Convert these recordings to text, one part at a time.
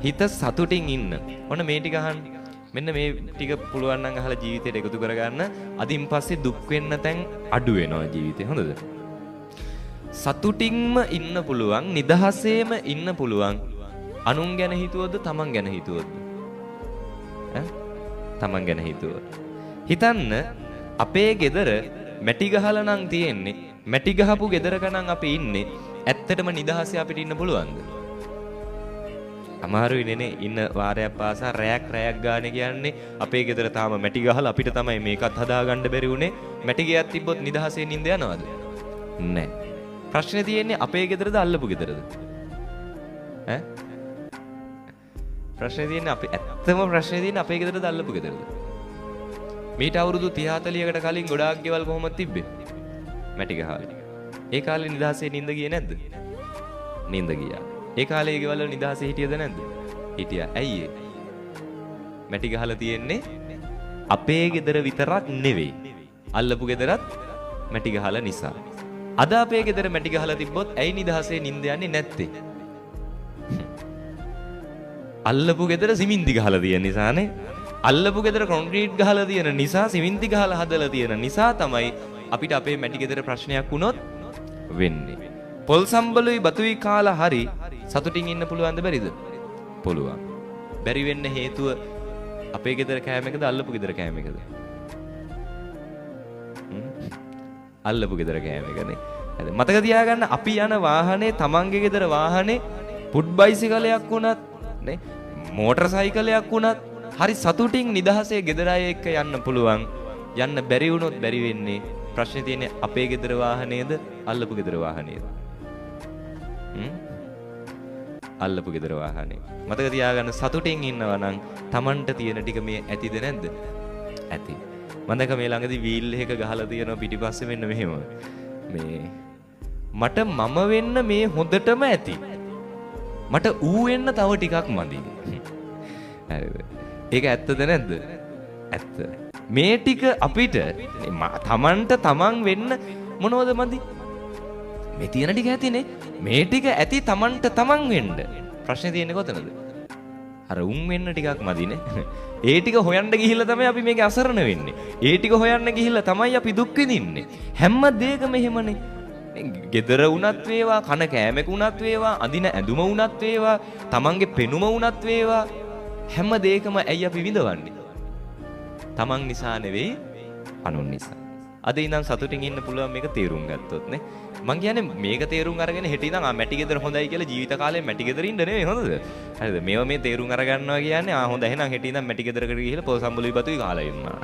හිත සතුටින් ඉන්න. ඔන්න මේ ටික අහන්න. මෙන්න මේ ටික පුළුවන් නම් අහලා ජීවිතයට එකතු කරගන්න. අදින් පස්සේ දුක් වෙන්න තැන් අඩු වෙනවා ජීවිතේ. හොඳද? සතුටින්ම ඉන්න පුළුවන්, නිදහසේම ඉන්න පුළුවන්. අනුන් ගැන හිතුවොත්ද තමන් ගැන හිතුවොත්ද? තමන් ගැන හිතුවොත්. හිතන්න අපේ ගෙදර මැටි ගහලා නම් තියෙන්නේ. මැටි ගහපු ගෙදරක නම් අපි ඉන්නේ. ඇත්තටම නිදහසේ අපිට ඉන්න පුළුවන්ද? අමාරුයි නේ ඉන්න වාරයක් පාසා රැයක් ගානේ කියන්නේ අපේ ගෙදර තාම මැටි ගහලා අපිට තමයි මේකත් හදාගන්න බැරි උනේ. මැටි ගියක් තිබ්බොත් නිදහසේ නිින්ද යනවද? නැහැ. ප්‍රශ්නේ තියෙන්නේ අපේ ගෙදරද අල්ලපු ගෙදරද? ප්‍රශ්නේ තියෙන්නේ ප්‍රශ්නේ තියෙන්නේ අපේ ගෙදරද අල්ලපු ගෙදරද? මීට අවුරුදු 30 40කට කලින් ගොඩාක් ගෙවල් කොහොමද තිබ්බේ? මැටි ගහලා. ඒ කාලේ නිදහසේ නිින්ද ගියේ නැද්ද? නිින්ද ගියා. ඒ කාලේ ගෙවල් වල නිදහසේ හිටියද නැද්ද? හිටියා. ඇයි ඒ? මැටි ගහලා තියෙන්නේ අපේ ගෙදර විතරක් නෙවෙයි. අල්ලපු ගෙදරත් මැටි ගහලා නිසා. අද අපේ ගෙදර මැටි ගහලා තිබ්බොත් ඇයි නිදහසේ නිින්ද යන්නේ නැත්තේ? අල්ලපු ගෙදර සිමින්ති ගහලා තියෙන නිසානේ. අල්ලපු ගෙදර කොන්ක්‍රීට් ගහලා තියෙන නිසා, සිමින්ති ගහලා හදලා තියෙන නිසා තමයි අපිට අපේ මැටි ගෙදර ප්‍රශ්නයක් වුණොත් වෙන්නේ. පොල් සම්බලුයි බතුයි කාලා හරි සතුටින් ඉන්න පුළුවන්ද බැරිද? පුළුවන්. බැරි වෙන්න හේතුව අපේ ගෙදර කෑම එකද අල්ලපු ගෙදර කෑම එකද? අල්ලපු ගෙදර කෑම එකනේ. හරි. මතක තියාගන්න අපි යන වාහනේ තමන්ගේ ගෙදර වාහනේ පුඩ් බයිසිකලයක් වුණත් නේ මෝටර් සයිකලයක් වුණත් හරි සතුටින් නිදහසේ ගෙදර අය එක්ක යන්න පුළුවන්. යන්න බැරි වුණොත් බැරි වෙන්නේ. ප්‍රශ්නේ තියෙන්නේ අපේ ගෙදර වාහනේද අල්ලපු ගෙදර වාහනේද? අල්ලපු ගෙදර වාහනේ. මතක තියාගන්න සතුටින් ඉන්නවා නම් Tamanට තියෙන ටික මේ ඇතිද නැද්ද? ඇති. මන්දක මේ ළඟදී වීල් එක ගහලා තියෙනවා පිටිපස්සේ මෙන්න මෙහෙම. මේ මට මම වෙන්න මේ හොඳටම ඇති. මට ඌ වෙන්න තව ටිකක් මදි. හරිද? ඒක ඇත්තද නැද්ද? ඇත්ත. මේ ටික අපිට Tamanට Taman වෙන්න මොනවද මදි? මේ තියෙන ටික ඇතිනේ. මේ ටික ඇති Tamanට Taman වෙන්න. ප්‍රශ්නේ තියෙන්නේ කොතනද? අර උන් වෙන්න ටිකක් මදිනේ. ඒ ටික හොයන්න ගිහිල්ලා තමයි අපි මේක අසරණ වෙන්නේ. ඒ ටික හොයන්න ගිහිල්ලා තමයි අපි දුක් විඳින්නේ. හැම දෙයකම එහෙමනේ. ගෙදර වුණත් වේවා, කන කෑමක වුණත් වේවා, අඳින ඇඳුම වුණත් වේවා, Tamanගේ පෙනුම වුණත් වේවා, හැම දෙයකම ඇයි අපි විඳවන්නේ? Taman නිසා නෙවෙයි, අනුන් නිසා. අද ඉඳන් සතුටින් ඉන්න පුළුවන් මේක තේරුම් ගත්තොත් නේ. මං කියන්නේ මේක තේරුම් අරගෙන හෙට ඉඳන් මැටි ගෙදර හොඳයි කියලා ජීවිත කාලේ මැටි ගෙදර ඉන්න නෙවෙයි හොඳද? හරිද? මේවා මේ තේරුම් අරගන්නවා කියන්නේ හොඳ එහෙනම් හෙට ඉඳන් මැටි ගෙදරකට ගිහිල්ලා පොල් සම්බුලුයි බතුයි කාලා ඉන්නවා.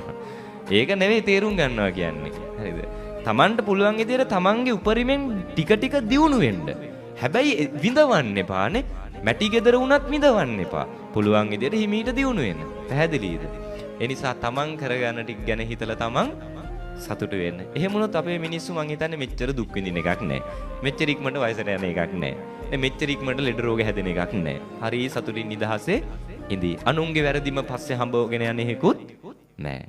ඒක නෙවෙයි තේරුම් ගන්නවා කියන්නේ. හරිද? Tamanට පුළුවන් විදියට Tamanගේ උපරිමෙන් ටික ටික දියුණු වෙන්න. හැබැයි විඳවන්න එපානේ. මැටි ගෙදර වුණත් විඳවන්න එපා. පුළුවන් විදියට හිමීට දියුණු වෙන්න. පැහැදිලිද? ඒ නිසා Taman කරගන්න ටික ගැන හිතලා Taman සතුට වෙන්න. එහෙම වුණොත් අපේ මිනිස්සු මං හිතන්නේ මෙච්චර දුක් විඳින එකක් නැහැ. මෙච්චර ඉක්මනට වයසට යන එකක් නැහැ. මෙච්චර ඉක්මනට ලෙඩ රෝග හැදෙන එකක් නැහැ. හරි සතුටින් නිදහසේ ඉඳී. අනුන්ගේ වැරදිම පස්සේ හම්බවගෙන යන එකකුත් නැහැ.